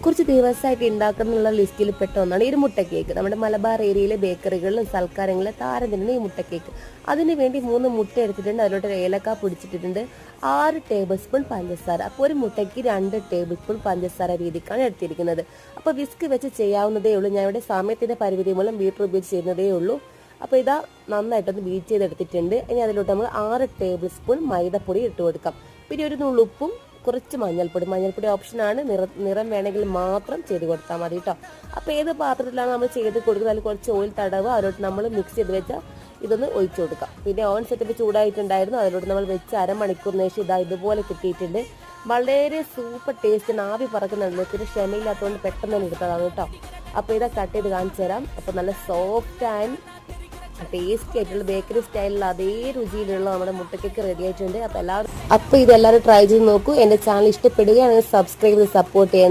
കുറച്ച് ദിവസമായിട്ട് ഉണ്ടാക്കുന്നുള്ള ലിസ്റ്റിൽ പെട്ട ഒന്നാണ് ഈ ഒരു മുട്ട കേക്ക്. നമ്മുടെ മലബാർ ഏരിയയിലെ ബേക്കറികളിലും സൽക്കാരങ്ങളിലും താരം തന്നെയാണ് ഈ മുട്ട കേക്ക്. അതിന് വേണ്ടി 3 മുട്ട എടുത്തിട്ടുണ്ട്, അതിലോട്ട് ഏലക്ക പൊടിച്ചിട്ടിട്ടുണ്ട്, 6 ടേബിൾ സ്പൂൺ പഞ്ചസാര. അപ്പോൾ ഒരു മുട്ടയ്ക്ക് 2 ടേബിൾ സ്പൂൺ പഞ്ചസാര രീതിക്കാണ് എടുത്തിരിക്കുന്നത്. അപ്പോൾ വിസ്ക് വെച്ച് ചെയ്യാവുന്നതേ ഉള്ളൂ. ഞാൻ ഇവിടെ സമയത്തിന്റെ പരിമിതി മൂലം ബീറ്റർ ഉപയോഗിച്ച് ചെയ്യുന്നതേ ഉള്ളൂ. അപ്പോൾ ഇതാ നന്നായിട്ടൊന്ന് ബീറ്റ് ചെയ്തെടുത്തിട്ടുണ്ട്. ഇനി അതിലോട്ട് നമ്മൾ 6 ടേബിൾ സ്പൂൺ മൈദപ്പൊടി ഇട്ട് കൊടുക്കാം. പിന്നെ ഒരു നുള്ളുപ്പും കുറച്ച് മഞ്ഞൾപ്പൊടി ഓപ്ഷനാണ്. നിറം വേണമെങ്കിൽ മാത്രം ചെയ്ത് കൊടുത്താൽ മതി കേട്ടോ. അപ്പോൾ ഏത് പാത്രത്തിലാണ് നമ്മൾ ചെയ്ത് കൊടുക്കുന്നത് അതിൽ കുറച്ച് ഓയിൽ തടവ്, അതിലോട്ട് നമ്മൾ മിക്സ് ചെയ്ത് വെച്ചാൽ ഇതൊന്ന് ഒഴിച്ചു കൊടുക്കാം. പിന്നെ ഓവൻ സെറ്റപ്പ് ചൂടായിട്ടുണ്ടായിരുന്നു, അതിലോട്ട് നമ്മൾ വെച്ച് അരമണിക്കൂറിന് ശേഷം ഇതുപോലെ കിട്ടിയിട്ടുണ്ട്. വളരെ സൂപ്പർ ടേസ്റ്റ്, ആവി പറക്കുന്നുണ്ട്. പിന്നെ ക്ഷമയില്ലാത്തതുകൊണ്ട് പെട്ടെന്ന് തന്നെ എടുത്തതാണ് കേട്ടോ. അപ്പോൾ ഇതാ കട്ട് ചെയ്ത് കാണിച്ചു തരാം. അപ്പോൾ നല്ല സോഫ്റ്റ് ആൻഡ് ടേസ്റ്റി ആയിട്ടുള്ള ബേക്കറി സ്റ്റൈലിലുള്ള അതേ രുചിയിലുള്ള നമ്മുടെ മുട്ടക്കേക്ക് റെഡി ആയിട്ടുണ്ട്. അപ്പോൾ ഇതെല്ലാവരും ട്രൈ ചെയ്ത് നോക്കൂ. എൻ്റെ ചാനൽ ഇഷ്ടപ്പെടുകയാണെങ്കിൽ സബ്സ്ക്രൈബ് ചെയ്ത് സപ്പോർട്ട് ചെയ്യാൻ